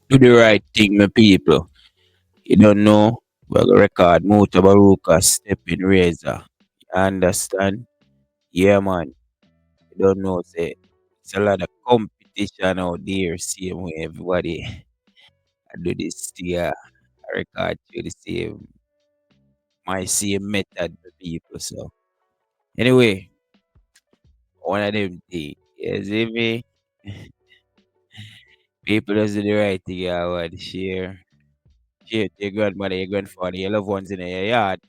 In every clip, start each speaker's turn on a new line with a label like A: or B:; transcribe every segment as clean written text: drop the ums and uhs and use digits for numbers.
A: Do the right thing, my people. You don't know, we're gonna record Mutabaruka Steppin Razor. You understand? Yeah, man. You don't know, say, it's a lot of competition out there, same way everybody. I do this here, I record to the same, my same method, my people. So, anyway, one of them things, you see me? People does do the right thing, I want to share. Share to your grandmother, your grandfather, your loved ones in your yard.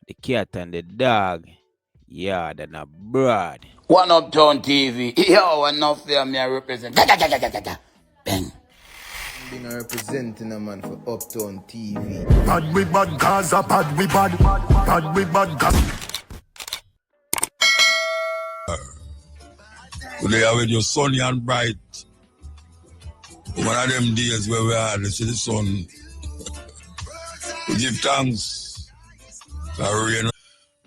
A: The cat and the dog. Yeah, then abroad.
B: One Uptown TV. Yo, enough there, me I represent. Da, da, da, da, da, da, da. Bang.
C: Been representing a man for Uptown TV.
D: Bad we bad Gaza, bad we bad. Bad we bad Gaza. Today are with your sunny and bright. One of them days where we are, to see the sun. We give thanks for rain.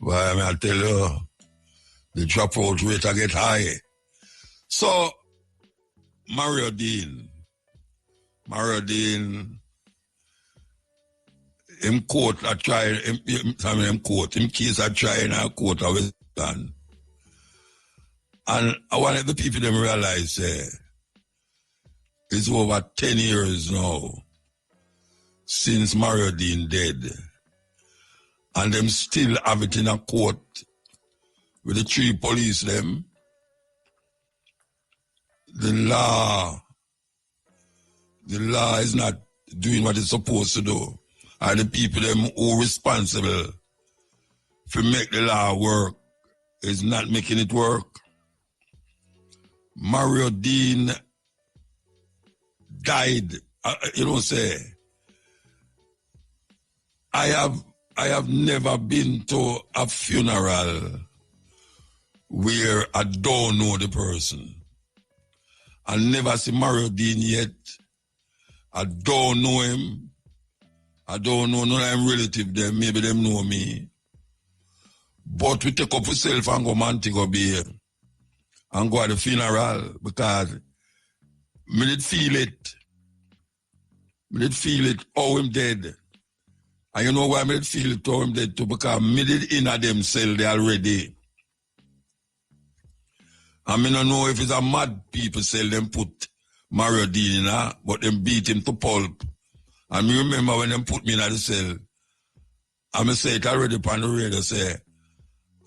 D: But I tell you, the dropout rate I get high. So, Mario Dean, him court I try, him court, him case I try in a court I was done. And I wanted the people to realize it's over 10 years now since Mario Dean dead. And them still have it in a court with the 3 police them. The law is not doing what it's supposed to do. And the people them who responsible for make the law work is not making it work. Mario Dean died. Say, I have never been to a funeral where I don't know the person. I never see Mario Dean yet. I don't know him. I don't know none of them relative them. Maybe them know me. But we take up ourselves and go Montego Bay and go at the funeral because me did feel it. Me did feel it how him dead. And you know why me did feel it how him dead too? Because me did in a them cell they already. And me don't know if it's a mad people cell them put Mario Dean in, but them beat him to pulp. And me remember when them put me in the cell, and me say it already upon the radio, say,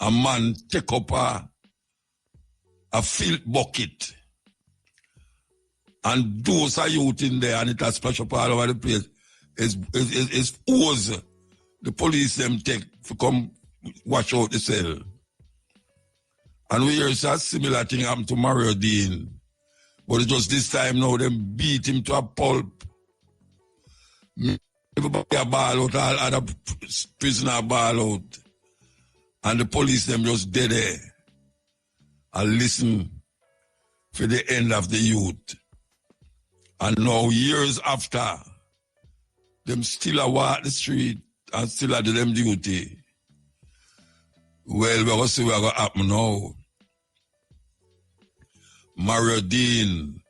D: a man take up a filth bucket and those are youth in there and it has splash up all over the place. It's hose the police them take to come wash out the cell. And we hear a similar thing happen to Mario Dean. But it was this time now, them beat him to a pulp. Everybody a ball out, all other prisoner ball out. And the police them just dead there. And listen for the end of the youth. And now years after, them still a walk the street and still a do them duty. Well, we're going to see what's going to happen now. Mario Dean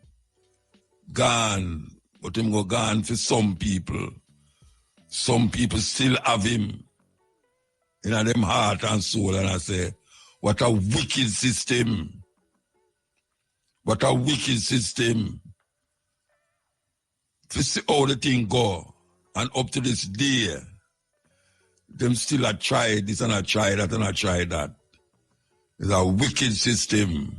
D: gone, but him go gone for some people. Some people still have him in them heart and soul. And I say, what a wicked system. What a wicked system. To see how the thing go. And up to this day, them still a try this and I try that and I try that. It's a wicked system.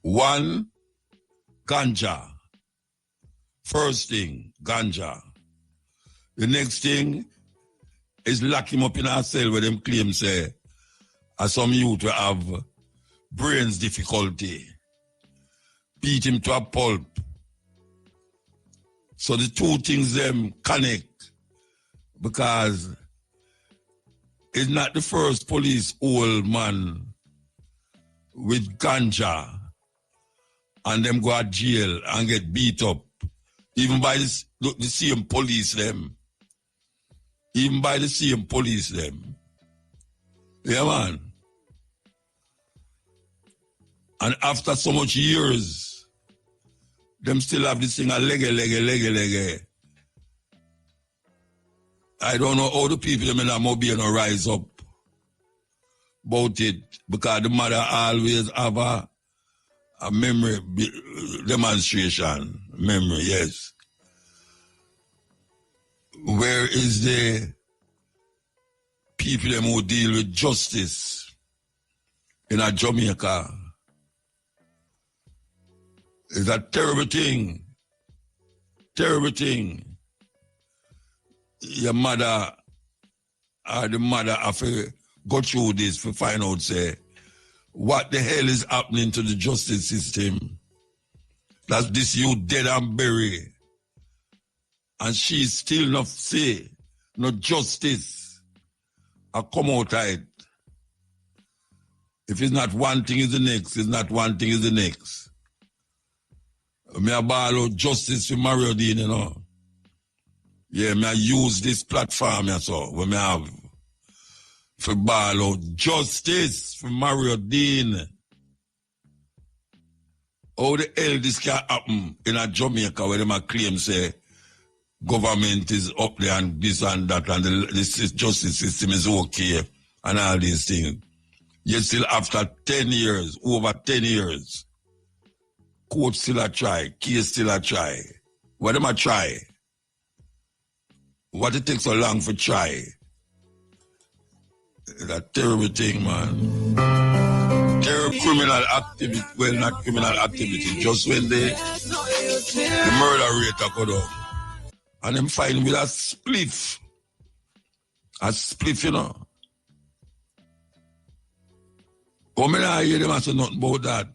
D: One, ganja. First thing, ganja. The next thing is lock him up in a cell where them claim say, as some youth will have brains difficulty. Beat him to a pulp. So the two things them connect because it's not the first police old man with ganja and them go to jail and get beat up. Even by the same police them. Even by the same police them. Yeah, man. And after so much years, them still have this thing a lege. I don't know how the people in that Mobile rise up about it, because the mother always have a memory demonstration. Memory, yes. Where is the people them who deal with justice in a Jamaica? It's a terrible thing. Terrible thing. Your mother or the mother have to go through this to find out, say, what the hell is happening to the justice system? That this you dead and buried. And she still not say, no justice. I come out of it. If it's not one thing, is the next. It's not one thing, is the next. Me a ball out justice for Mario Dean, you know. Yeah, me a use this platform, yeah, so, when me have for ball out justice for Mario Dean. How the hell this can happen in a Jamaica where them a claim, say, government is up there and this and that and the justice system is okay and all these things. Yet still after 10 years, over 10 years, court still a try, case still a try. What am I try? What it takes so long for try? It's a terrible thing, man. Terrible criminal activity, well not criminal activity, just when the murder rate a go down. And them find with a spliff, you know. But me not hear them say nothing about that.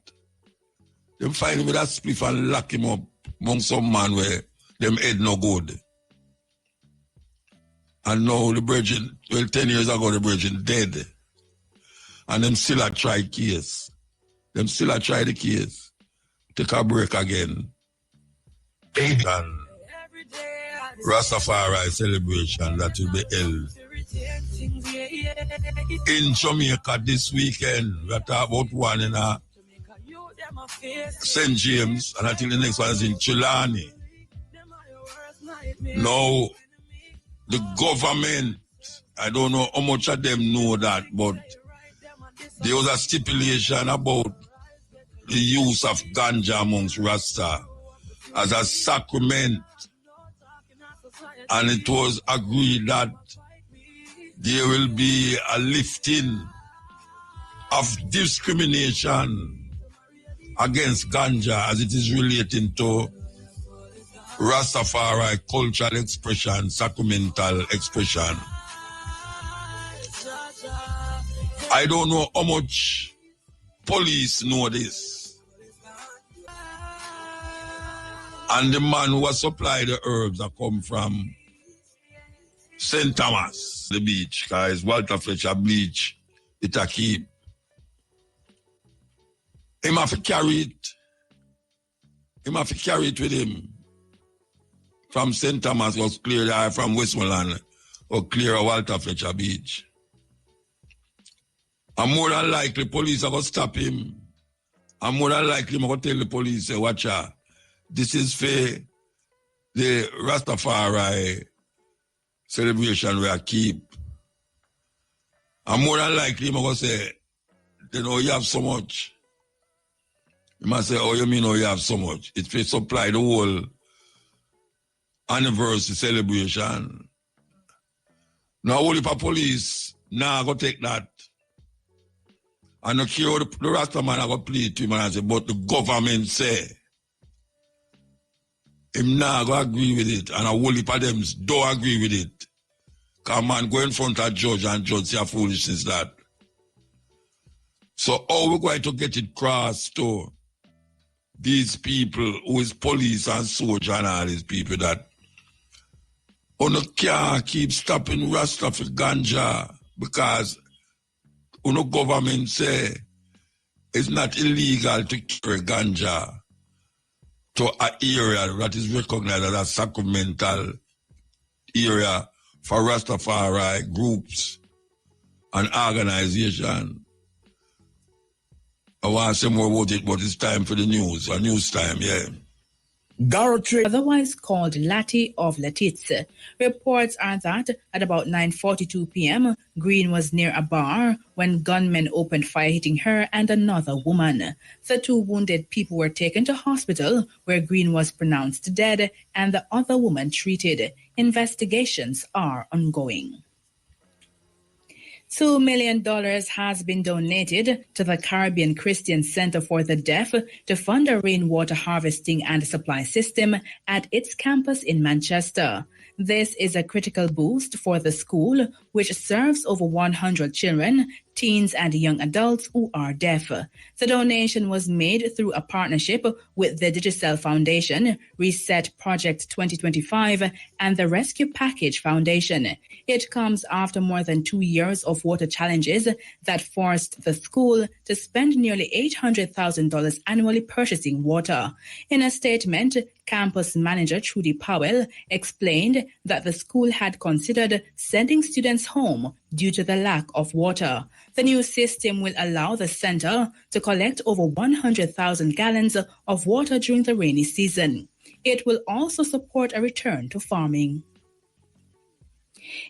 D: Them find him with a spliff and lock him up among some man where them head no good. And now the virgin, well, 10 years ago the virgin dead. And them still a try case. Them still a try the case. Take a break again. And Rastafari celebration that will be held in Jamaica this weekend. We talk about one in St. James, and I think the next one is in Chilani. Now, the government, I don't know how much of them know that, but there was a stipulation about the use of ganja amongst Rasta as a sacrament. And it was agreed that there will be a lifting of discrimination against ganja as it is relating to Rastafari cultural expression, sacramental expression. I don't know how much police know this. And the man who has supplied the herbs that come from St. Thomas, the beach, guys, Walter Fletcher bleach, it a keep. Him have to carry it. Him have to carry it with him. From St. Thomas was clear from Westmoreland or clear Walter Fletcher Beach. And more than likely, police are going to stop him. And more than likely, I'm going to tell the police, say, watch out. This is for the Rastafari celebration we are keep. And more than likely, I'm going to say, you know, you have so much. You must say, oh, you mean, oh, you have so much. It's to supply the whole anniversary celebration. Now, only for police, now go take that. And the care the Rasta man I go plead to him and say, but the government say, him now go agree with it, and a whole heap of them don't agree with it. Because man go in front of judge and judge say foolishness that. So how we going to get it crossed to these people who is police and soldier and all these people that uno can't keep stopping Rasta for ganja because uno government say it's not illegal to carry ganja to an area that is recognized as a sacramental area for Rastafari groups and organizations. I want to say more about it, but it's time for the news. A news time, yeah.
E: Otherwise called Lati of Letitz. Reports are that at about 9:42 p.m., Green was near a bar when gunmen opened fire hitting her and another woman. The two wounded people were taken to hospital where Green was pronounced dead and the other woman treated. Investigations are ongoing. $2 million has been donated to the Caribbean Christian Center for the Deaf to fund a rainwater harvesting and supply system at its campus in Manchester. This is a critical boost for the school, which serves over 100 children, teens, and young adults who are deaf. The donation was made through a partnership with the Digicel Foundation, Reset Project 2025, and the Rescue Package Foundation. It comes after more than 2 years of water challenges that forced the school to spend nearly $800,000 annually purchasing water. In a statement, campus manager Trudy Powell explained that the school had considered sending students home due to the lack of water. The new system will allow the center to collect over 100,000 gallons of water during the rainy season. It will also support a return to farming.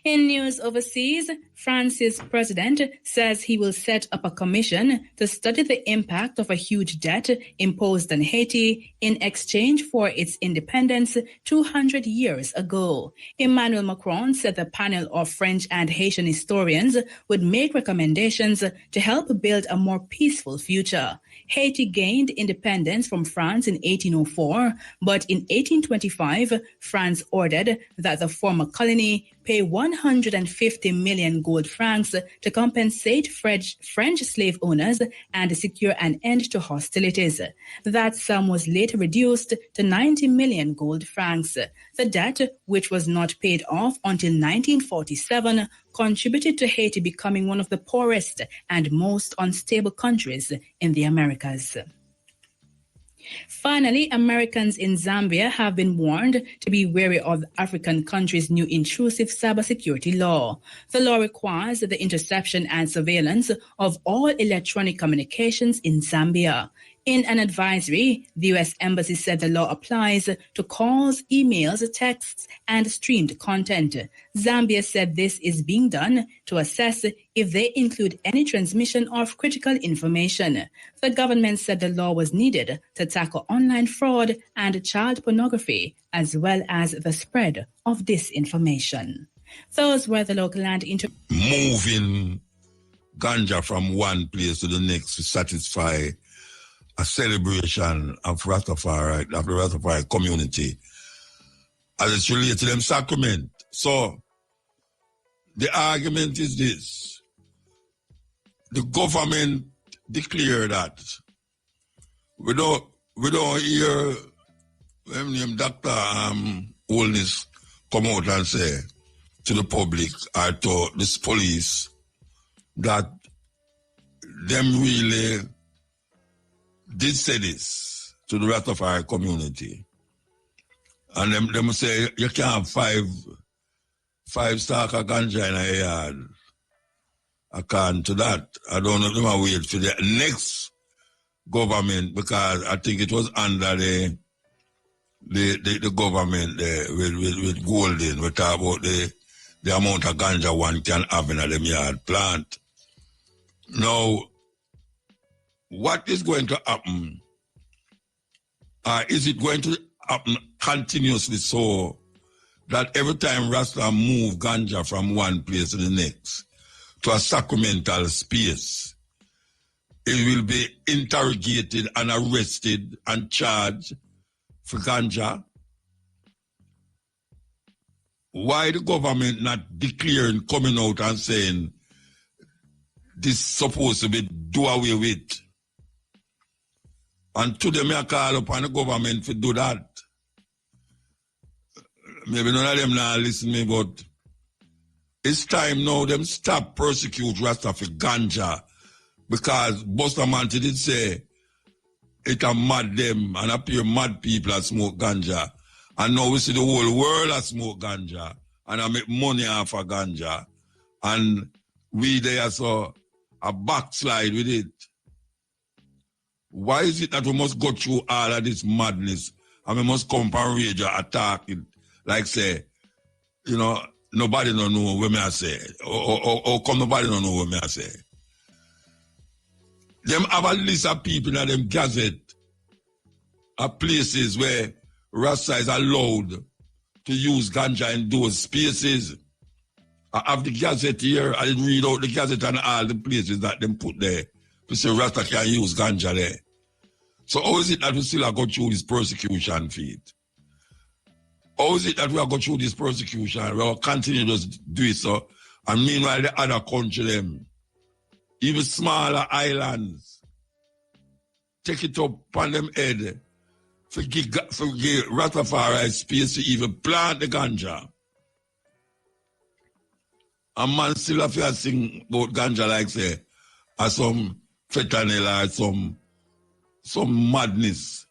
E: In news overseas, France's president says he will set up a commission to study the impact of a huge debt imposed on Haiti in exchange for its independence 200 years ago. Emmanuel Macron said the panel of French and Haitian historians would make recommendations to help build a more peaceful future. Haiti gained independence from France in 1804, but in 1825, France ordered that the former colony pay 150 million gold francs to compensate French slave owners and secure an end to hostilities. That sum was later reduced to 90 million gold francs. The debt, which was not paid off until 1947, contributed to Haiti becoming one of the poorest and most unstable countries in the Americas. Finally, Americans in Zambia have been warned to be wary of the African country's new intrusive cybersecurity law. The law requires the interception and surveillance of all electronic communications in Zambia. In an advisory, the U.S. Embassy said the law applies to calls, emails, texts, and streamed content. Zambia said this is being done to assess if they include any transmission of critical information. The government said the law was needed to tackle online fraud and child pornography, as well as the spread of disinformation. Those were the local and
D: moving ganja from one place to the next to satisfy a celebration of Rastafari, of the Rastafari community, as it's related to them sacrament. So the argument is this: the government declared that we don't hear when name Dr. Holness come out and say to the public or to this police that them really did say this to the Rastafari community. And them say you can't have five stalk of ganja in a yard. According to that, I don't know if I wait for the next government, because I think it was under the government with Golden. We talk about the amount of ganja one can have in a them yard plant. Now, what is going to happen? Is it going to happen continuously so that every time Rasta move ganja from one place to the next to a sacramental space, it will be interrogated and arrested and charged for ganja? Why the government not declaring, coming out and saying this is supposed to be do away with? And today I call upon the government to do that. Maybe none of them now listen to me, but it's time now them stop persecute Rasta for ganja, because Bustamante did say it a mad them and appear mad people that smoke ganja. And now we see the whole world that smoke ganja and I make money off of ganja. And we there saw a backslide with it. Why is it that we must go through all of this madness and we must come and rage or attack it? Like say, you know, nobody don't know what me I say. Or come nobody don't know what me I say. Them have a list of people in them gazette of places where Rasta is allowed to use ganja in those spaces. I have the gazette here. I didn't read out the gazette and all the places that them put there to say Rasta can use ganja there. So how is it that we still go through this persecution feed? How is it that we are going through this persecution? We will continue to do it so. And meanwhile, the other country, them, even smaller islands, take it up on them head, forgive Rastafari space to even plant the ganja. A man still have to sing about ganja like say, or some fentanyl or some madness.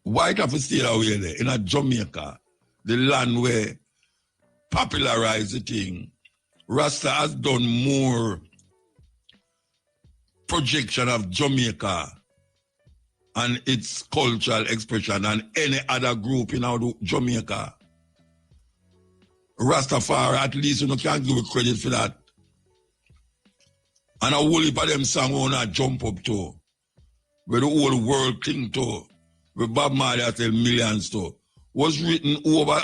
D: Why have to stay away there? In a Jamaica, the land where popularized the thing, Rasta has done more projection of Jamaica and its cultural expression than any other group in our Jamaica. Rastafari, at least you can't give credit for that. And a whole heap of them song wanna jump up to, where the whole world cling to, where Bob Marley tell millions to, was written over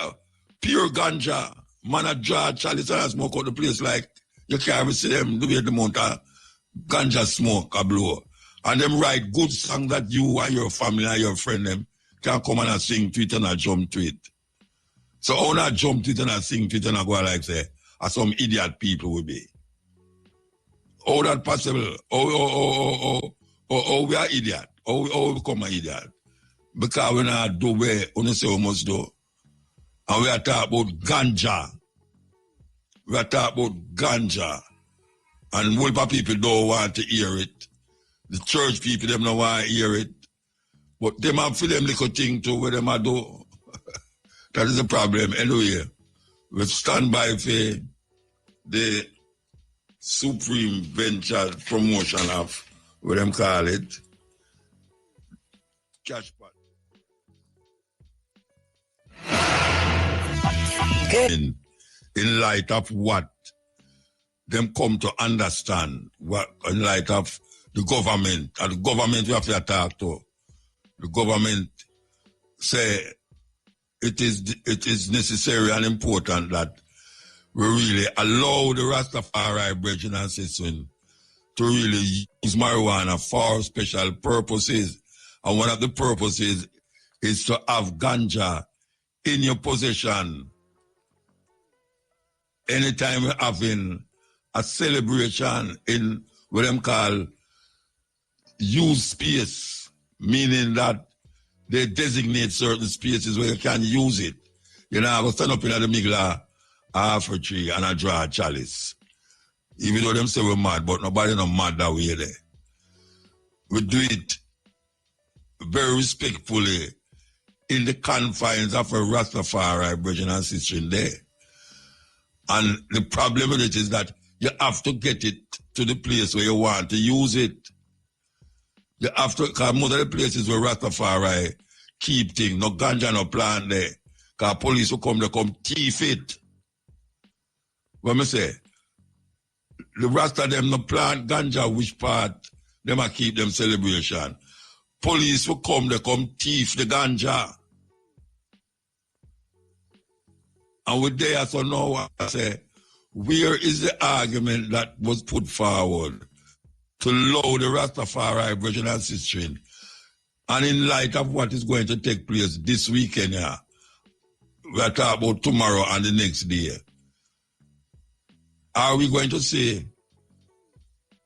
D: pure ganja. Man a draw chalice and smoke out the place like you can't see them the way the amount of ganja smoke a blow. And them write good songs that you and your family and your friend them can come and sing to it and a jump to it. So how not jump to it and a sing to it and a go like say, as some idiot people will be. How that possible? Oh, we are idiot. Oh, we become an idiot. Because we not do where we say we must do. And we are talking about ganja. We are talking about ganja. And whole of people don't want to hear it. The church people, them don't want to hear it. But them have for them little thing too, where them do. That is the problem. Anyway, we stand by for the supreme venture promotion of what them call it. Cash pot. In light of what them come to understand, what in light of the government, and the government we have to talk to. The government say it is necessary and important that we really allow the Rastafari brethren and sisters to really use marijuana for special purposes. And one of the purposes is to have ganja in your possession. Anytime we're having a celebration in what them call use space, meaning that they designate certain spaces where you can use it. You know, I go stand up in the middle of half a tree and I draw a chalice. Even though them say we're mad, but nobody not mad that way there. We do it very respectfully in the confines of a Rastafari brethren and sister in there. And the problem with it is that you have to get it to the place where you want to use it. You have to, because most of the places where Rastafari keep things, no ganja, no plant there. Because police will come, they come thief it. What me say? The Rasta them no plant ganja, which part them a keep them celebration. Police will come, they come thief the ganja. And with there, so now I say, where is the argument that was put forward to allow the Rastafari brethren and sisters? And in light of what is going to take place this weekend here, we are talking about tomorrow and the next day. Are we going to say,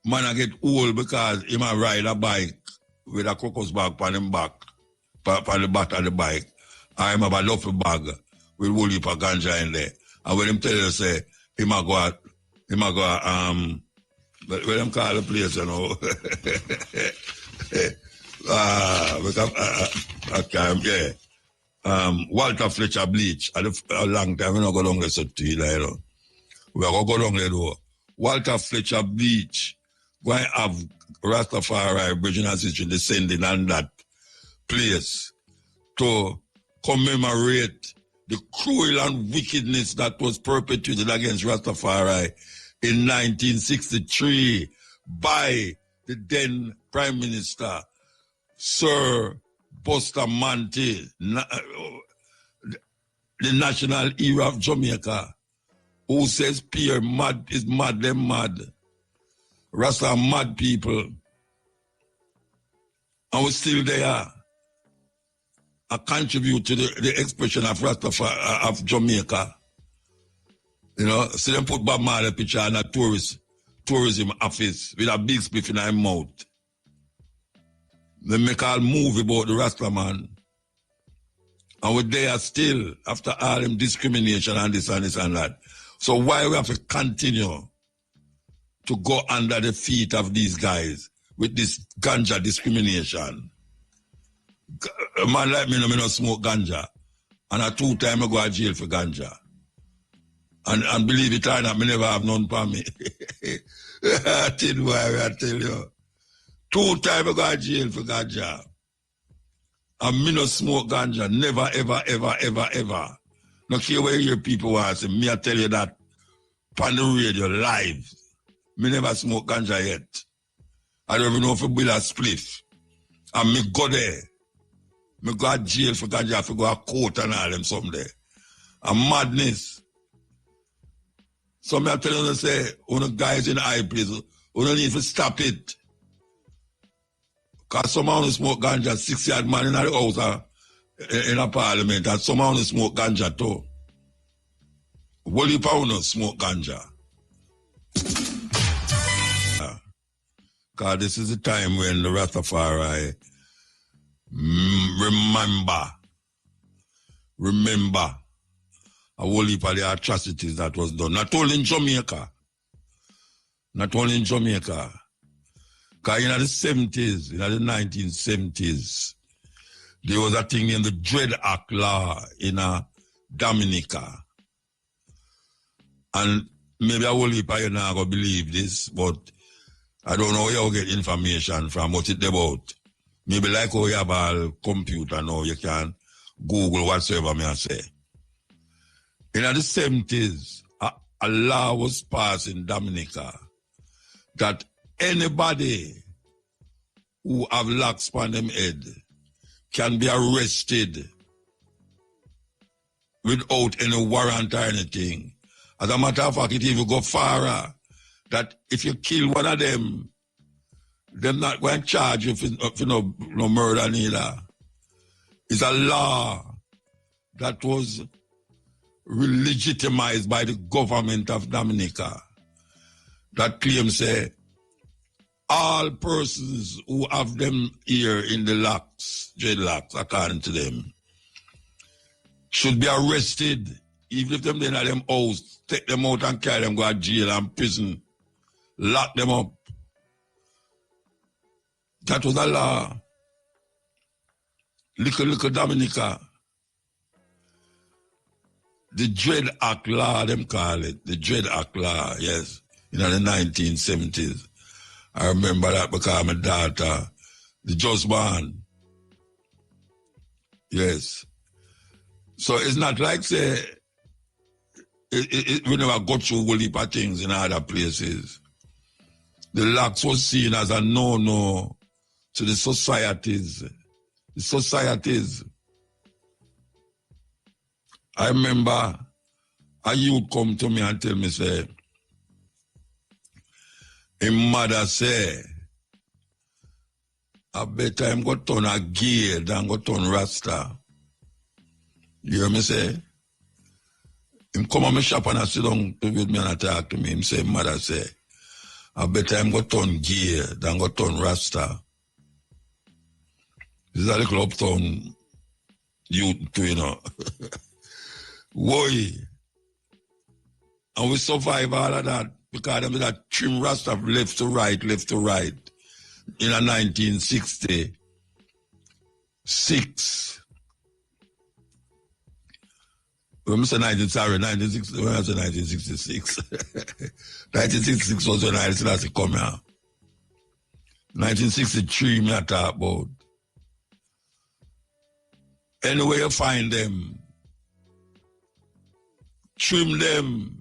D: man, I get old because he might ride a bike with a crocus bag on him back, on the back of the bike, or him have a duffel bag with a whole heap of ganja in there. And when him tell you, say, he might go, what them call the place, you know? Walter Fletcher Bleach, a long time, we don't go down there, so to you know. We are going to go down there, though. Walter Fletcher Bleach, going to have Rastafari, Virgin Sister descending on that place to commemorate the cruel and wickedness that was perpetrated against Rastafari in 1963 by the then Prime Minister, Sir Bustamante, the national hero of Jamaica, who says Pierre mad is mad, them mad. Rasta are mad people. And we're still there. I contribute to the expression of Rastafari, of Jamaica. You know, see them put Bob Marley picture in a tourism office with a big spliff in her mouth. They make a movie about the Rasta man. And we're there still after all them discrimination and this and this and that. So why we have to continue to go under the feet of these guys with this ganja discrimination? A man like me, no smoke ganja. And a 2 times I go to jail for ganja. And believe it or not, me never have none for me. I tell you. 2 times I go to jail for ganja. And me no smoke ganja. Never, ever, ever, ever, ever. No care where you hear people want to say, me I tell you that on the radio live. Me never smoke ganja yet. I don't even know if I build a spliff. And me go there. Me go to jail for ganja. I go to court and all them someday. And madness. So me I tell you to say, when the guys in high place, you don't need to stop it. Because someone who smoke ganja, 6-yard man in the house in a parliament, and someone who smoke ganja too. What if I smoke ganja? Because this is the time when the Rastafari remember a whole heap of the atrocities that was done. Not only in Jamaica. Because in the 70s, in the 1970s, there was a thing in the Dread Act law in Dominica. And maybe a whole heap of you not going to believe this, but I don't know where you get information from what it's about. Maybe like how you have a computer now, you can Google whatsoever me I say. In the 70s, a law was passed in Dominica that anybody who have locks on them head can be arrested without any warrant or anything. As a matter of fact, it even go farther that if you kill one of them not going to charge you for no murder neither. It's a law that was legitimized by the government of Dominica that claims say all persons who have them here in the locks, dreadlocks, according to them, should be arrested, even if them in them house, take them out and carry them, go to jail and prison, lock them up. That was a law. Little Dominica. The Dread Act law, them call it. The Dread Act law, yes. In the 1970s. I remember that because my daughter, the just born. Yes. So it's not like, say, we never got through a whole heap of things in other places. The locks was seen as a no-no to the societies. The societies. I remember a youth come to me and tell me, say, his mother say, I better him go turn a gay than go turn Rasta. You hear me say? Him come on my shop and I sit down with me and I talk to me. Him say, mother say, I better him go turn gay than go turn Rasta. This is a little uptown youth too, you know. Why? And we survive all of that because them that trim Rasta left to right in a 1966. When I say 1960, when I say 1966. 1966 was when I started to come here. 1963 me I talk about. Anywhere you find them, trim them,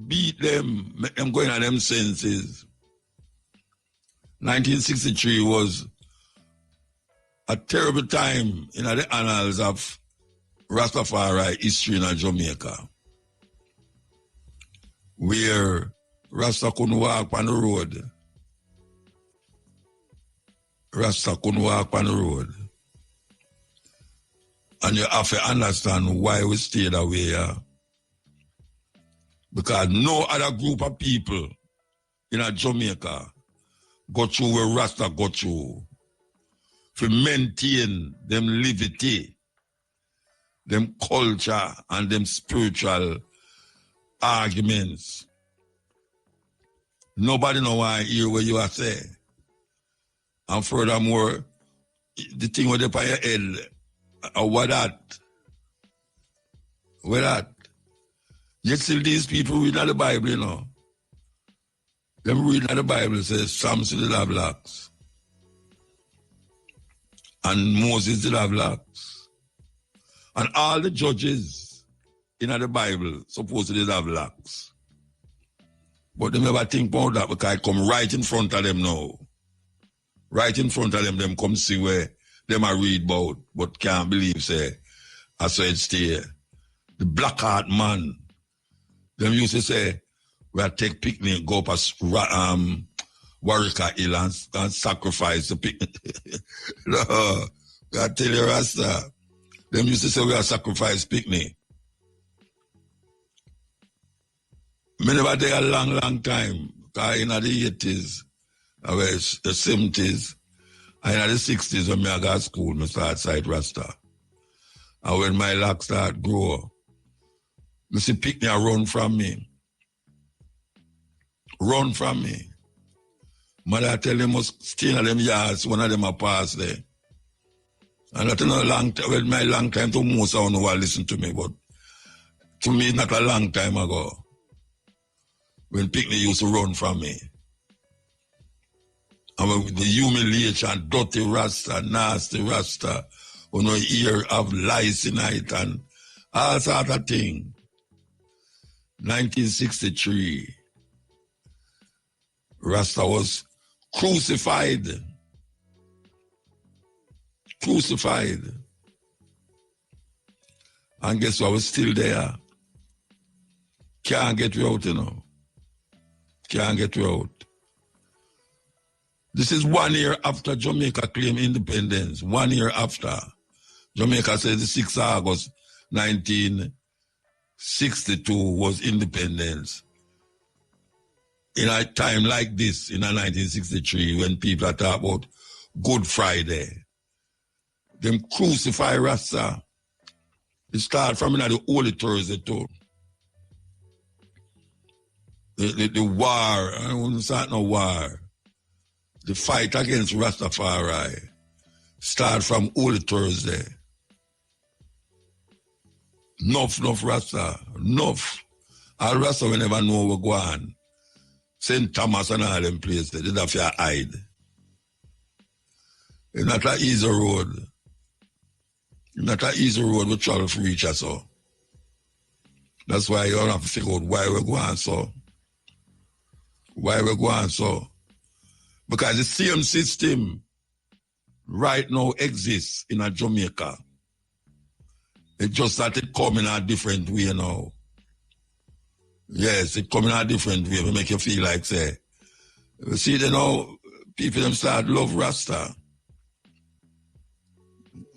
D: beat them, make them go in them senses. 1963 was a terrible time in the annals of Rastafari history in Jamaica, where Rasta couldn't walk on the road. Rasta couldn't walk on the road. And you have to understand why we stayed away. Because no other group of people in Jamaica got through where Rasta got through. To maintain them liberty, them culture, and them spiritual arguments. Nobody know why hear what you are saying. And furthermore, the thing with the on your head, what that? What that? Yet still these people reading the Bible, you know. Them reading the Bible says Samson did have locks. And Moses did have locks. And all the judges in the Bible supposedly did have locks. But they never think about that because I come right in front of them now. Right in front of them, them come see where them I read about, but can't believe, say, I saw it stay. The black heart man, them used to say, we'll take picnic, go up a Warwick Hill and sacrifice the picnic. No, I tell you, Rasta, them used to say we are sacrifice picnic. Me never take a long time, because in the 80s, I was the 70s, and in the 60s when I got to school, I started sight Rasta. And when my locks start grow, I see picnic run from me. Run from me. Mother tell them must stay in them yards, one of them a pass there. And that's not a long time, well, my long time to most of them who listen to me, but to me, not a long time ago. When picnic used to run from me. And with the humiliation, dirty Rasta, nasty Rasta, you know, ear of lice in it and all sort of thing. 1963, Rasta was crucified. Crucified. And guess what? We're still there. Can't get you out, you know. Can't get you out. This is 1 year after Jamaica claimed independence. 1 year after. Jamaica said the 6th of August 1962 was independence. In a time like this, in 1963, when people are talking about Good Friday, them crucify Rasta. It started from the Holy Thursday too. The war, I wouldn't say no war. The fight against Rastafari start from Holy Thursday. Enough Rasta, enough. All Rasta we never know where go on. St. Thomas and all them places, they have to hide. It's not an easy road. It's not an easy road we travel for each other. So. That's why you have to figure out why we're going so. Why we're going so. Because the same system right now exists in a Jamaica. It just started coming a different way now. Yes, it coming a different way to make you feel like, say, you see, you know, people them start love Rasta.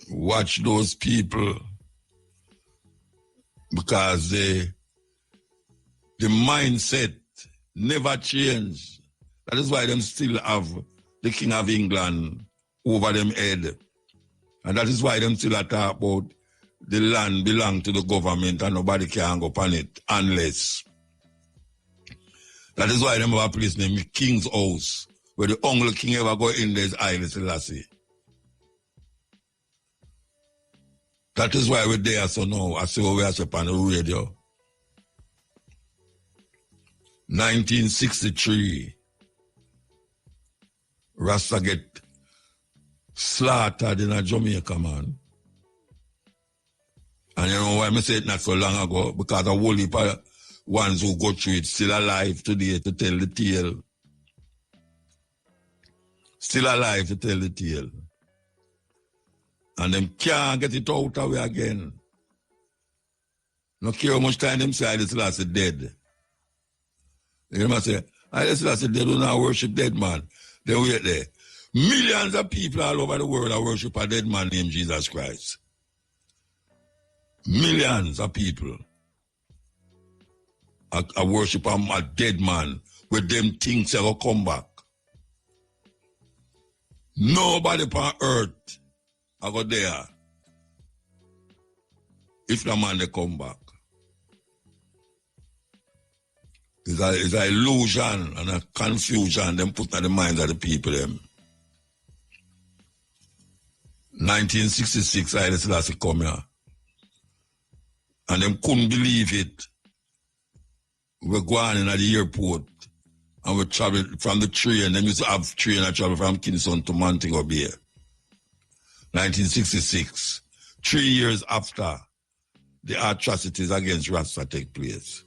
D: Watch those people because the mindset never changed. That is why them still have the King of England over them head. And that is why them still talk about the land belong to the government and nobody can go upon it unless. That is why them have a place named King's House, where the only king ever go in there is Haile Selassie. That is why we're there so now. I see what we are on the radio. 1963. Rasta get slaughtered in a Jamaica, man. And you know why I say it not so long ago? Because a whole heap of ones who go through it still alive today to tell the tale. Still alive to tell the tale. And them can't get it out of way again. No care how much time them say this last is dead. They must say, this last is dead, do not worship dead man. They wait there. Millions of people all over the world are worship a dead man named Jesus Christ. Millions of people are worship a dead man with them things that will come back. Nobody on earth I go there if the man they come back. It's an illusion and a confusion them put in the minds of the people them. 1966 Haile Selassie come here. And them couldn't believe it. We're going in at the airport and we traveled from the train. Them used to have train that travel from Kingston to Montego Bay. 1966. 3 years after the atrocities against Rasta take place.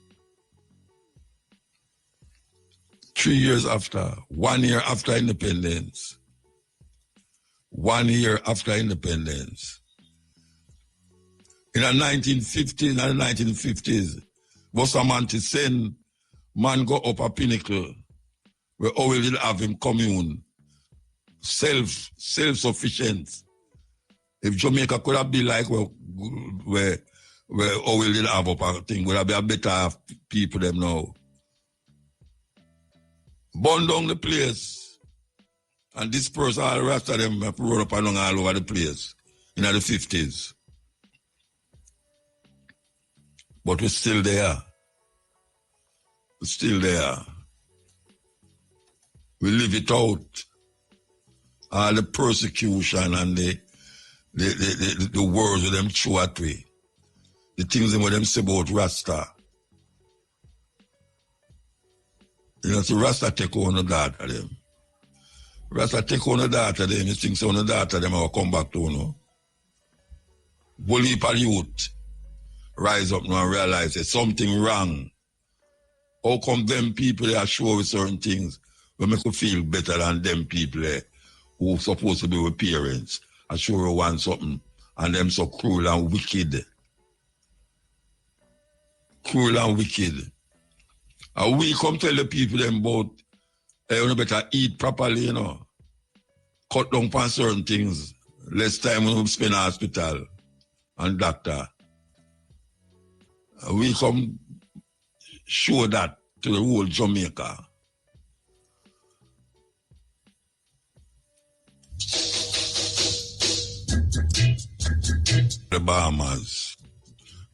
D: 3 years after. 1 year after independence. 1 year after independence. In the 1950s and the 1950s, was a man to send man go up a pinnacle where Owen did have him commune, self-sufficient. If Jamaica could have been like where Owen did have up a thing, would have been a better people them now. Burn down the place and disperse all the rest of them roll up along all over the place in the 50s. But we're still there. We're still there. We live it out. All the persecution and the words of them throw at we. The things that them say about Rasta. You know, so Rasta take on the data them. Rasta take on the data them. You think so on the data them will come back to, you know. Bully for youth. Rise up now and realize there's something wrong. How come them people they are sure with certain things we make you feel better than them people who supposed to be with parents are sure we want something and them so cruel and wicked. Cruel and wicked. And we come tell the people them about you better eat properly, you know. Cut down on certain things. Less time when we spend in hospital and doctor. We come show that to the whole Jamaica. The Bahamas.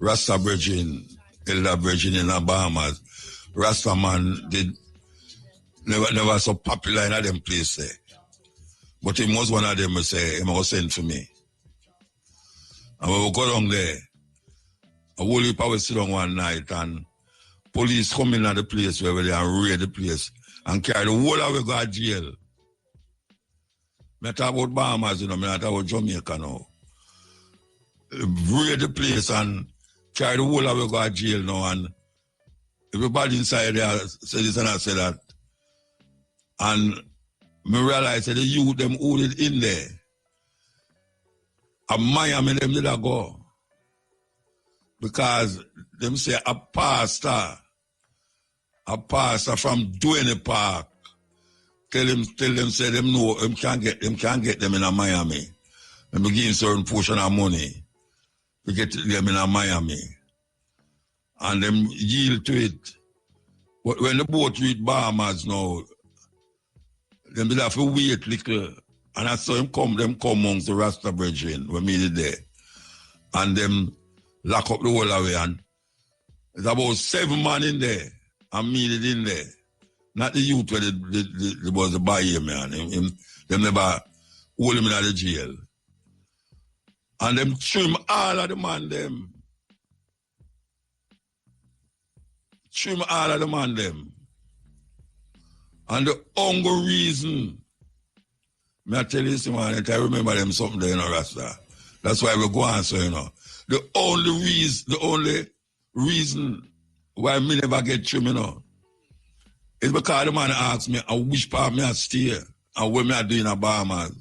D: Rasta Bridging, Elder Bridging in the Bahamas. Rasta man did never so popular in them place there. But he was one of them who say, he was sent for me. And when we go down there, a whole heap of sit down one night and police come in at the place where they and raid the place and carry the whole of we go to jail. I talk about Bahamas, you know, I talk about Jamaica now. Raid the place and carry the whole of we go to jail now and everybody inside there say this and I say that. And I realize that the youth them hold it in there. And Miami them did go. Because them say a pastor from Duane Park, tell them say them no, them can't get them in a Miami. Them give certain portion of money to get them in a Miami. And them yield to it. But when the boat reach Bahamas now, them will have to wait little. And I saw them come amongst the Rasta brethren when we did there. And them lock up the whole away and there's about 7 men in there and me did in there. Not the youth where there was the buyer man. Them never hold him in the jail. And them trim all of the man them. Trim all of the man them. And the only reason Me I tell you this man, I remember them something there, you know, Rasta. That's why we go on, so you know. The only reason why me never get trim, you know, is because the man asks me which part me I stay and what me I do in a Bahamas.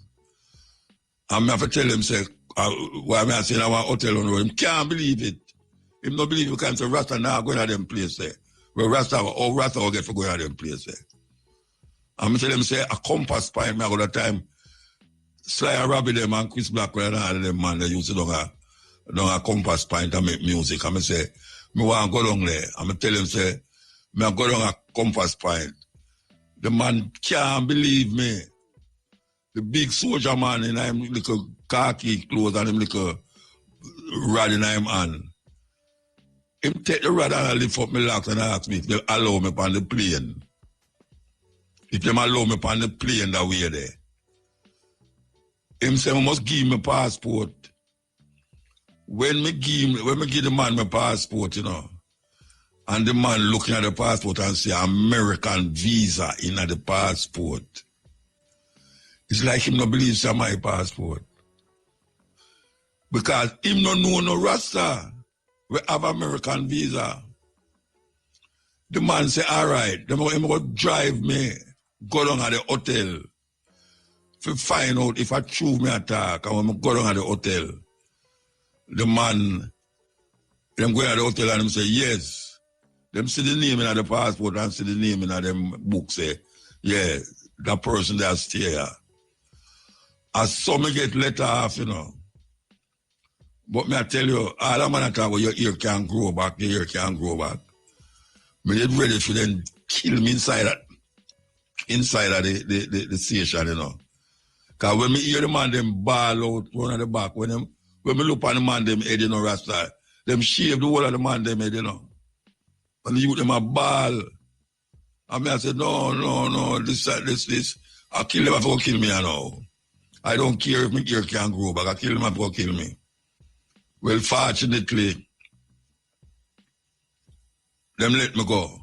D: And me have to tell him, say, why me I say in our hotel on the road. He can't believe it. He don't believe it because say Rasta now going to them place there. Well, Rasta will get for going to them place there. And me tell him, say, a compass point, me I go the time, Sly and Robbie them and Chris Blackwell and all them man, they used to do a compass point and make music. And I say, me want to go down there. And I tell him, say, me I go down a compass point. The man can't believe me. The big soldier man in him little khaki clothes and him little rod in him hand. Him take the rod and I lift up my locks and ask me if they allow me on the plane. If they allow me on the plane that way there. Him say, I must give me passport. When me give the man my passport, you know, and the man looking at the passport and say American visa in the passport, it's like him not believe it's my passport. Because him no know no Rasta. We have American visa. The man say, all right, him go drive me, go down at the hotel, to find out if I true me attack, and when I go down at the hotel, the man, them go at the hotel and them say, yes. Them see the name in the passport and see the name in them book, say, yeah, that person that stay here. As some get letter off, you know. But me I tell you, all the man talk about your ear can't grow back, your ear can't grow back. Me get ready for them kill me inside of the station, you know. Because when me hear the man them ball out one at the back, when me look on the man them head, you know, Rasta, them shave the whole of the man them head, you know. And the youth them a ball. And me I said, no, this. I'll kill them if they kill me, you know. I don't care if my ear can't grow back, I'll kill them if they kill me. Well, fortunately, them let me go.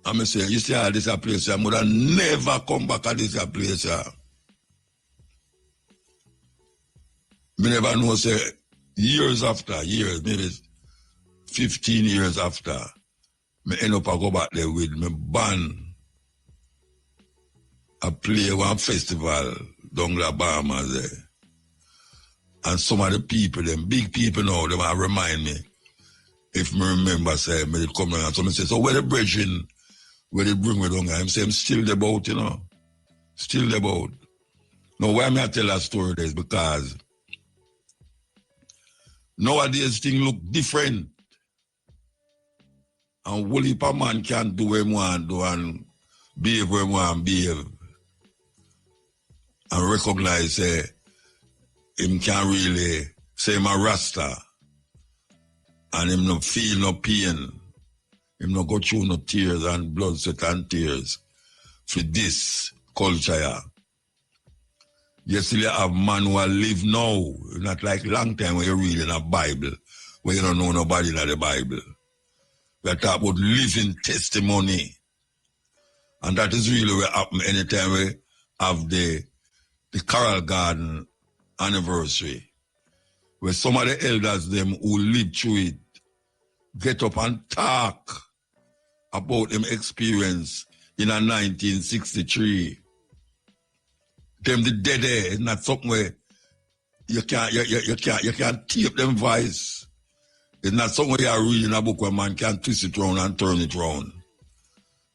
D: And I say, you see how this a place, I would have never come back at this a place. Me never know, say, years, maybe 15 years after, me end up I go back there with me band. I play one festival down the Bahamas there. And some of the people, them big people now, they might remind me, if me remember, say, me come down and so me say, so where the brethren, where they bring me down, I'm saying, I'm still the boat, you know. Still the boat. Now, why me I tell that story is because nowadays things look different. And whole heap of man can't do what he want to do and behave what he want to behave. And recognize, him can't really say him a Rasta and him no feel no pain. Him no go through no tears and blood, sweat and tears for this culture. Yeah. You still have man who live now, not like long time when you're reading a Bible, where you don't know nobody in the Bible. We're talking about living testimony. And that is really what happen anytime we have the Carol Garden anniversary, where some of the elders them who live through it get up and talk about them experience in a 1963. Them the dead air is not something where you can't tape them voice. It's not something you're reading a book where man can twist it around and turn it around.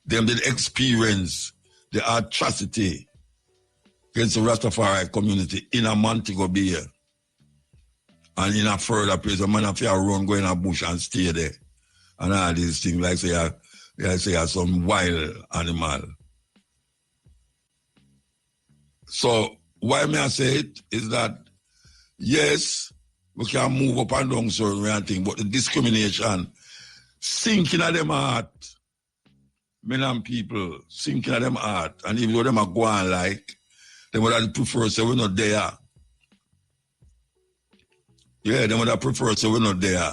D: Them the experience, the atrocity against the Rastafari community in a Montego Bay and in a further place. A man have to run, go in a bush and stay there. And all these things like say some wild animal. So why may I say it is that yes, we can move up and down certain things, but the discrimination sinking at them heart. Men and people sinking at them heart. And even though them are going like, they would have preferred say we're not there. Yeah, they would have preferred say we're not there.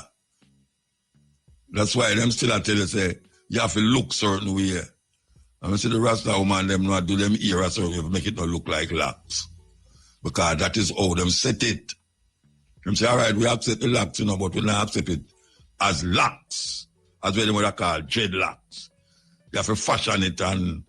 D: That's why them still I tell you say you have to look certain way. And we see the Rasta woman, them not do them ear survey to make it not look like locks. Because that is how them set it. Them say, all right, we accept the locks, but we not accept it as locks. As what they call dreadlocks. You have to fashion it and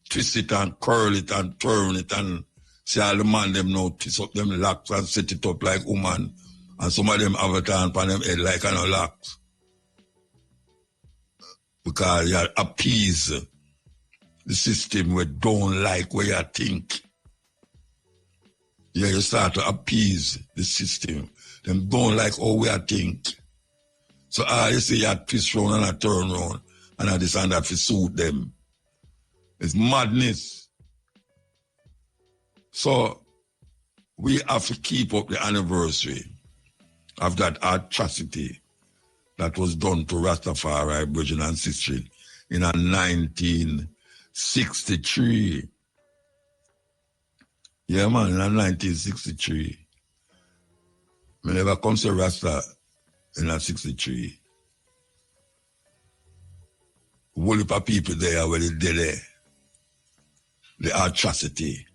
D: twist it and curl it and turn it and see all the man them now twist up them locks and set it up like woman. And some of them have it on them head like locks. Because you appease the system we don't like what you think. Yeah, you start to appease the system. Them don't like how we think. So you say you twist round and I turn round and I decide that to suit them. It's madness. So we have to keep up the anniversary of that atrocity that was done to Rastafari, Bridget and Sister in 1963. Yeah, man, in 1963. I never come to Rasta in 63. Whole heap of people there where they did there. The atrocity.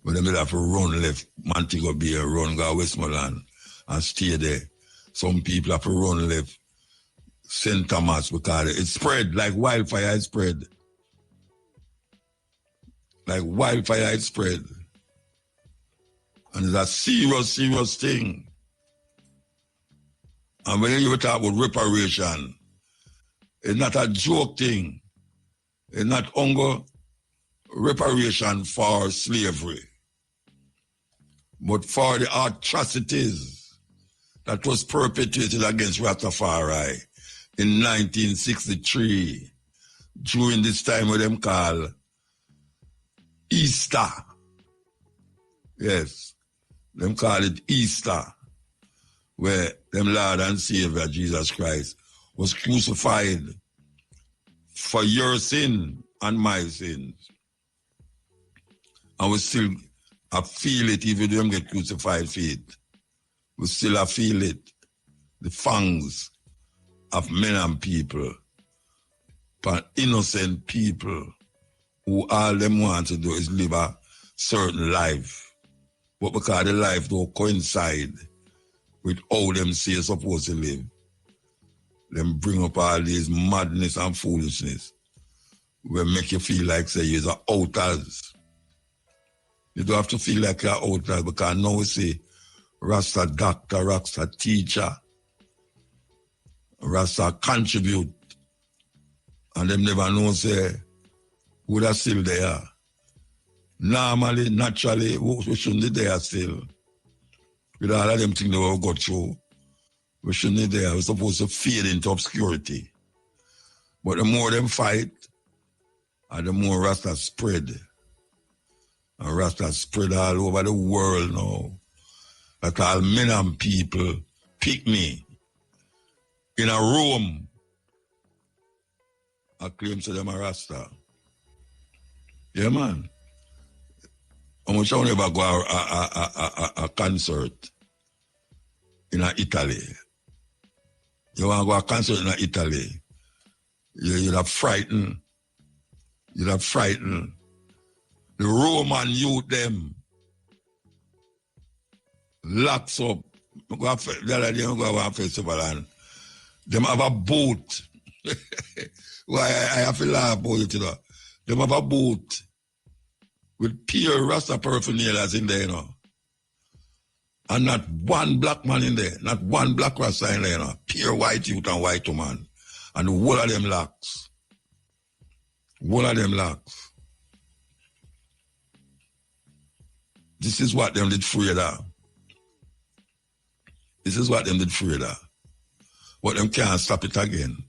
D: When they have to run left, Montego Bay, run go Westmoreland and stay there. Some people have to run left St. Thomas because it spread like wildfire, it spread. Like wildfire, it spread. And it's a serious, serious thing. And when you talk about reparation, it's not a joke thing. It's not only reparation for slavery, but for the atrocities that was perpetrated against Rastafari in 1963, during this time what them call Easter. Yes, them call it Easter, where them Lord and Savior Jesus Christ was crucified for your sin and my sins. And we still feel it, even though we get crucified for it. We still feel it. The fangs of men and people, but innocent people who all them want to do is live a certain life. But because the life don't coincide with how them say supposed to live, them bring up all these madness and foolishness will make you feel like say you're outers. You don't have to feel like you're outers because now we say Rasta doctor, Rasta teacher, Rasta contribute, and them never know say who that still there. Normally, naturally, we shouldn't be there still. With all of them things that we've got through, we shouldn't be there. We're supposed to fade into obscurity. But the more them fight, and the more Rasta spread. And Rasta spread all over the world now. That all men and people pick me in a room. I claim to them a Rasta. Yeah, man. I'm going to never go a concert in Italy. You want to go a concert in Italy, you'd have frightened. You'd have frightened. The Roman youth them locks up. The other day I go to a festival and them have a boat. Why I have to laugh about it, you know. Them have a boat with pure Rasta paraphernalias in there, you know. And not one black man in there, not one black Rasta in there, you know. Pure white youth and white woman. And the whole of them locks. One of them locks. This is what them did afraid of. This is what them did afraid of. But them can't stop it again.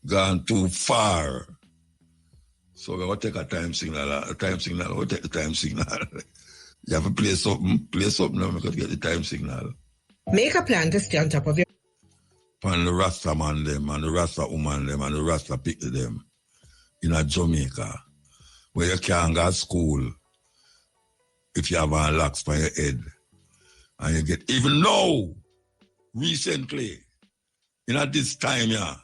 D: Gone too far. So we're going to take a time signal. We'll take the time signal. You have to play something now because you get the time signal.
F: Make a plan to stay on top of your...
D: And the Rasta man them, and the Rasta woman them, and the Rasta pick them in a Jamaica, where you can't go to school if you have a locks by your head. And you get, even now, recently, this time, yeah,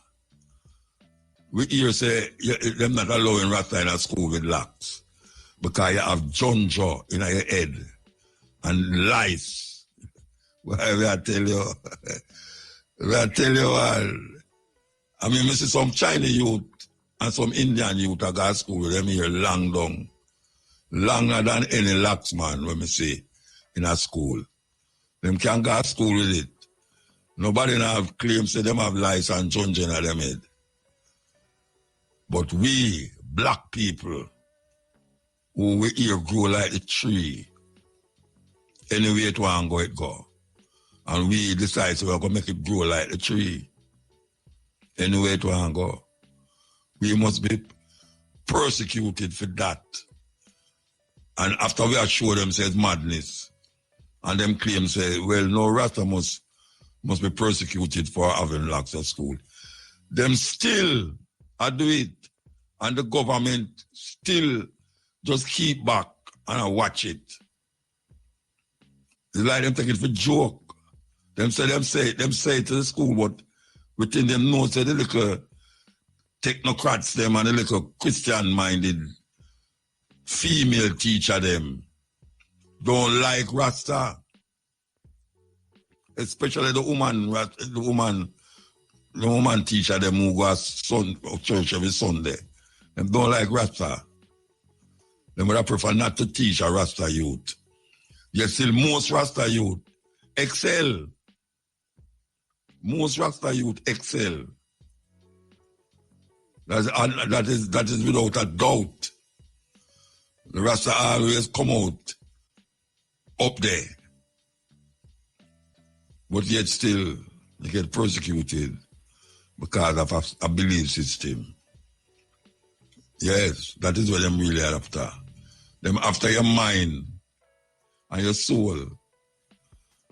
D: We hear say them not allowing Rasta in a school with locks because you have junjo in your head and lice. Well, I tell you, all. I mean, I see some Chinese youth and some Indian youth at go to school with them here long down. Longer than any locks, man, when me see in a school. Them can go to school with it. Nobody have claims say them have lice and junjo in them head. But we, black people, who we here grow like a tree, anyway it want go, it go. And we decide so we're going to make it grow like a tree. Anyway it want go. We must be persecuted for that. And after we are sure them says madness, and them claim say, well, no, Rasta must be persecuted for having locks at school. Them still do it. And the government still just keep back and watch it. It's like them take it for joke. Them say to the school, but within them know say the little technocrats them and the little Christian-minded female teacher them don't like Rasta. Especially the woman teacher them who go to church every Sunday. Them don't like Rasta. Them would prefer not to teach a Rasta youth. Yet still most Rasta youth excel. Most Rasta youth excel. That is without a doubt. The Rasta always come out up there. But yet still they get persecuted because of a belief system. Yes, that is what them really are after. Them after your mind and your soul.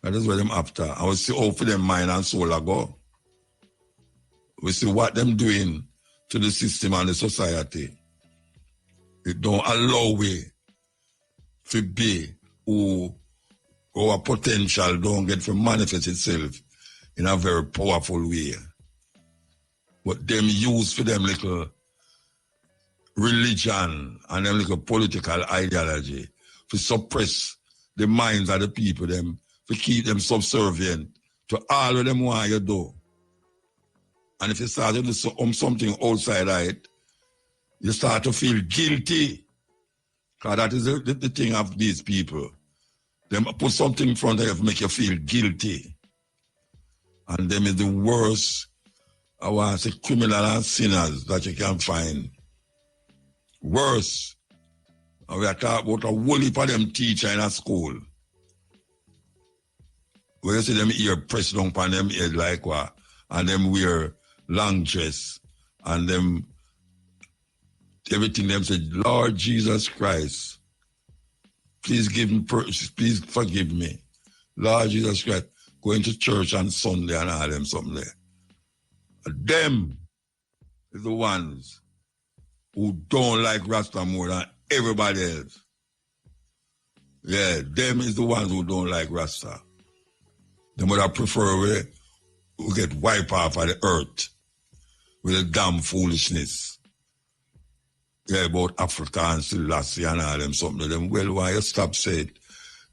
D: That is what them after. I will see how for them mind and soul are go. We see what them doing to the system and the society. It don't allow we to be who our potential don't get to manifest itself in a very powerful way. But them use for them little religion and them little political ideology to suppress the minds of the people, them to keep them subservient to all of them want you do. And if you start to do something outside of it, you start to feel guilty. Because that is the thing of these people. They put something in front of you to make you feel guilty. And them is the worst, I want to say, criminal and sinners that you can find. Worse. And we are talking about a whole heap of them teacher in a school. Where you see them ear pressed down on them head like what, and them wear long dress, and them everything them said, Lord Jesus Christ, please forgive me. Lord Jesus Christ, going to church on Sunday and all them something there. Them is the ones who don't like Rasta more than everybody else. Yeah, them is the ones who don't like Rasta. Them would have preferred we get wiped off of the earth with a damn foolishness. Yeah, about Africa and Selassie and all them something to them. Well, why you stop say it?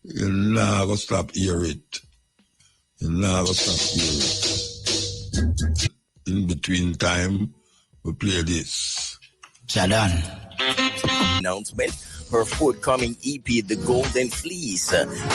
D: You'll never stop hear it. You'll never stop hear it. In between time, we play this.
B: Shadan.
G: Announcement. Her forthcoming EP, The Golden Fleece.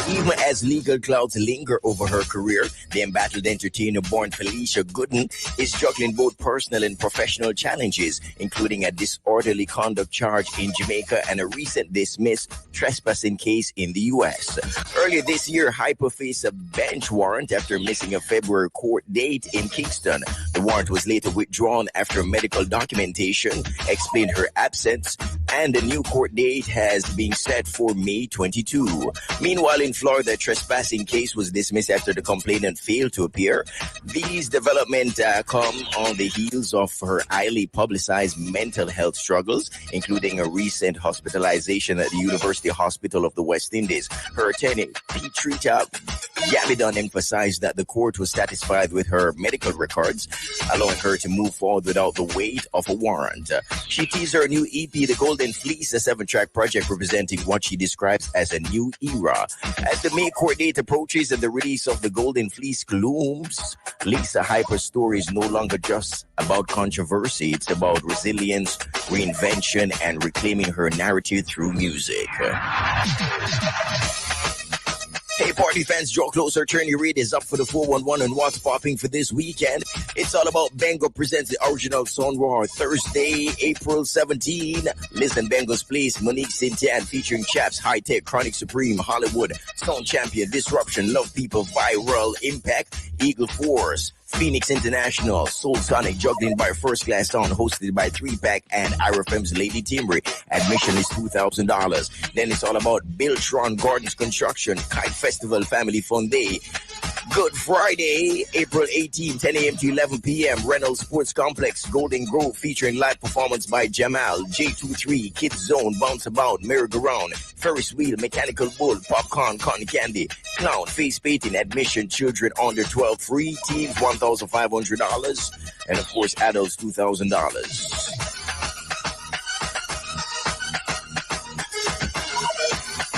G: Even as legal clouds linger over her career, the embattled entertainer born Felicia Gooden is juggling both personal and professional challenges, including a disorderly conduct charge in Jamaica and a recent dismissed trespassing case in the U.S. Earlier this year, Hyper faced a bench warrant after missing a February court date in Kingston. The warrant was later withdrawn after medical documentation explained her absence and a new court date has been set for May 22. Meanwhile, in Florida, a trespassing case was dismissed after the complainant failed to appear. These developments come on the heels of her highly publicized mental health struggles, including a recent hospitalization at the University Hospital of the West Indies. Her attorney, Petrita Gavidon, emphasized that the court was satisfied with her medical records, allowing her to move forward without the weight of a warrant. She teased her new EP, The Golden Fleece, a 7-track project representing what she describes as a new era. As the May court date approaches and the release of The Golden Fleece glooms, Lisa Hyper's story is no longer just about controversy. It's about resilience, reinvention, and reclaiming her narrative through music. Hey, party fans, draw closer. Turn your read is up for the 411 and what's popping for this weekend. It's all about Bengo presents the original Song Roar Thursday, April 17. Listen, Bengo's Place, Monique Sintian featuring Chaps, High Tech, Chronic Supreme, Hollywood, Stone Champion, Disruption, Love People, Viral, Impact, Eagle Force, Phoenix International, Soul Sonic, juggling by First Class Sound, hosted by 3-Pack and IRFM's Lady Timbre. Admission is $2,000. Then it's all about Biltron Gardens Construction, Kite Festival Family Fun Day. Good Friday, April 18, 10 a.m. to 11 p.m. Reynolds Sports Complex, Golden Grove, featuring live performance by Jamal, J23, Kids Zone, Bounce About, Merry-Go-Round, Ferris Wheel, Mechanical Bull, Popcorn, Cotton Candy, Clown, Face Painting. Admission, children under 12 free, teens $1,500, and of course adults $2,000.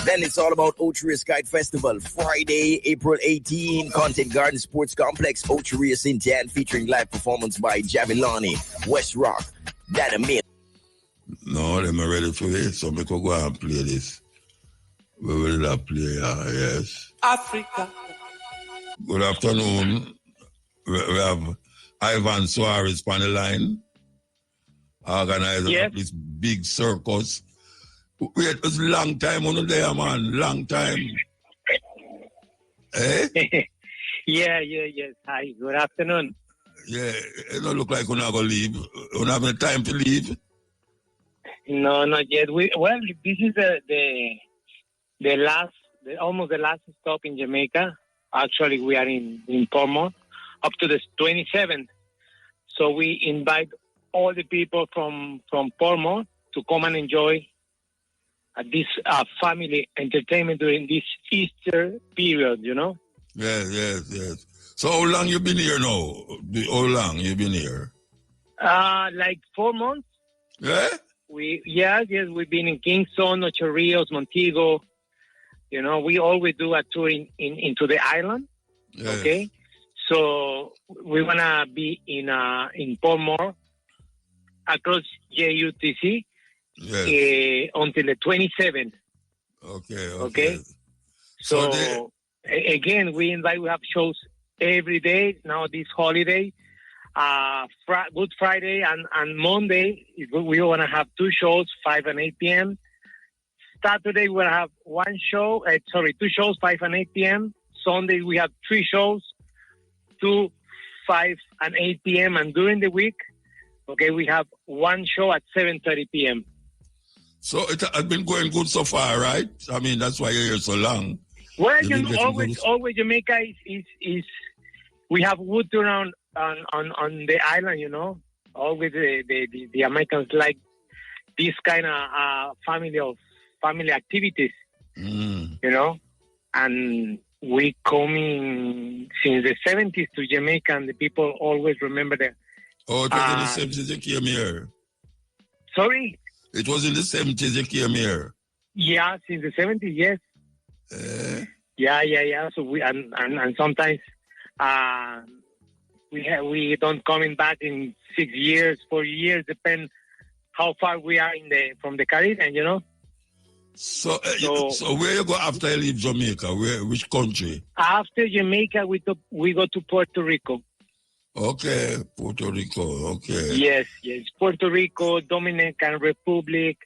G: Then it's all about Ochiria Kite Festival, Friday, April 18, Content Garden Sports Complex, Ochiria Sintian, featuring live performance by Javilani, West Rock, Dada Mill.
D: No, them are ready for this, so we could go and play this. We will play, yes.
B: Africa.
D: Good afternoon. We have Ivan Suarez on the line, organizer of this big circus. Wait, it was a long time on there, man. Long time. Eh?
H: Yes. Hi, good afternoon.
D: Yeah, it don't look like we're not going to leave. We don't have any time to leave.
H: No, not yet. This is almost the last stop in Jamaica. Actually, we are in Portmore up to the 27th. So we invite all the people from Portmore to come and enjoy this family entertainment during this Easter period, you know?
D: Yes. So how long you been here now? How long you been here?
H: Like 4 months.
D: Yeah?
H: Yes, we've been in Kingston, Ocho Rios, Montego. You know, we always do a tour into the island. Yes. Okay? So we want to be in Portmore across JUTC. Yes. Until the 27th. Okay. So again, we have shows every day now this holiday. Good Friday and Monday, we want to have 2 shows, 5 and 8 p.m. Saturday, we'll have 2 shows, 5 and 8 p.m. Sunday, we have 3 shows, 2, 5 and 8 p.m. And during the week, we have 1 show at 7:30 p.m.
D: So it has been going good so far, right? I mean, that's why you're here so long.
H: Well, always Jamaica is we have wood around on the island, you know. Always the Americans like this kind of family activities, you know. And we coming since the 70s to Jamaica, and the people always remember that.
D: Oh, it was in the 70s you came here.
H: Sorry?
D: It was in the 70s you came here.
H: Yeah, since the 70s, yes. Yeah. So we and sometimes we don't coming back in 6 years, 4 years, depend how far we are from the Caribbean, you know.
D: So where you go after you leave Jamaica? Which country?
H: After Jamaica, we go to Puerto Rico.
D: Okay, Puerto Rico. Okay.
H: Yes. Puerto Rico, Dominican Republic,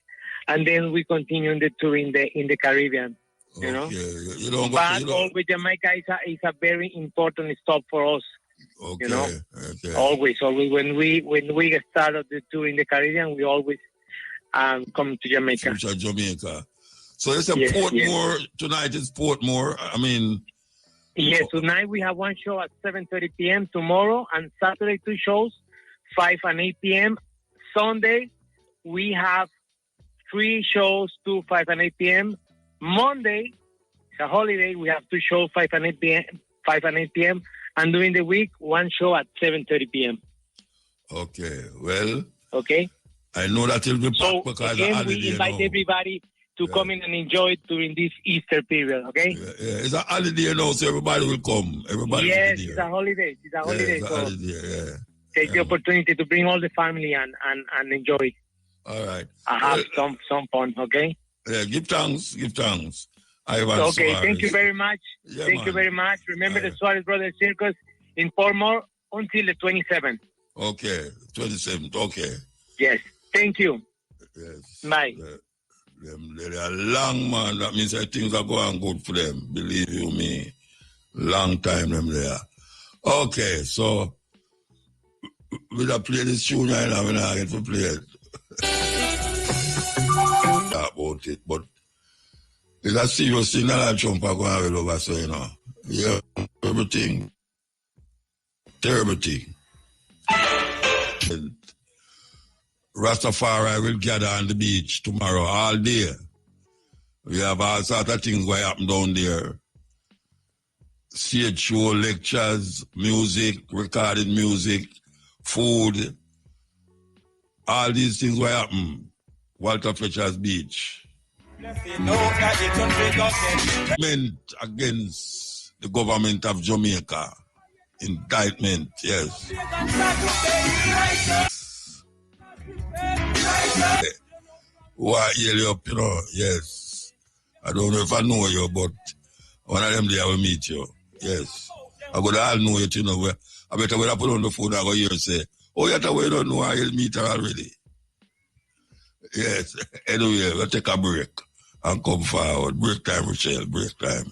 H: and then we continue the tour in the Caribbean. You know. But always Jamaica is a very important stop for us.
D: Okay.
H: You know.
D: Okay.
H: Always when we started the tour in the Caribbean, we always come to Jamaica.
D: Future Jamaica. So it's a
H: Yes,
D: Portmore. Tonight is Portmore. I mean.
H: Yes, tonight we have one show at 7:30 p.m. Tomorrow and Saturday 2 shows, 5 and 8 p.m. Sunday we have 3 shows, 2, 5 and 8 p.m. Monday, it's a holiday, we have 2 shows, 5 and 8 p.m. 5 and 8 p.m. And during the week, 1 show at 7:30 p.m.
D: Okay, well.
H: Okay.
D: I know that it'll be packed
H: So
D: because
H: again, we invite everybody to come in and enjoy it during this Easter period, okay?
D: Yeah. It's a holiday now, so everybody will come. Everybody
H: yes,
D: will be there.
H: It's a holiday. It's a holiday.
D: It's a holiday,
H: Take the opportunity to bring all the family and enjoy.
D: All right.
H: Have some fun, okay?
D: Yeah, give thanks. Ivan
H: Okay,
D: Suarez.
H: thank you very much.
D: Yeah,
H: thank you very much. Remember the Suarez Brothers Circus in Portmore until the 27th.
D: Okay, 27th, okay.
H: Yes, thank you.
D: Yes.
H: Bye.
D: They are long, man. That means that things are going good for them. Believe you me. Long time them there. Okay, so we'll play this tune right now. We're not going to play it. About it, but it's a serious thing that I'm trying to go over, so you know. Yeah, everything. Terrible thing. And Rastafari will gather on the beach tomorrow all day. We have all sorts of things going happen down there. Stage show, lectures, music, recorded music, food. All these things will happen. Walter Fletcher's Beach. Meant against the government of Jamaica. Indictment, yes. Why yell you up, you know? Yes. I don't know if I know you, but one of them day I will meet you. Yes. I go to all know it, you know. I better when I put on the phone, I go hear you say, oh, you don't know I'll meet her already. Yes. Anyway, we'll take a break and come forward. Break time, Rochelle, break time.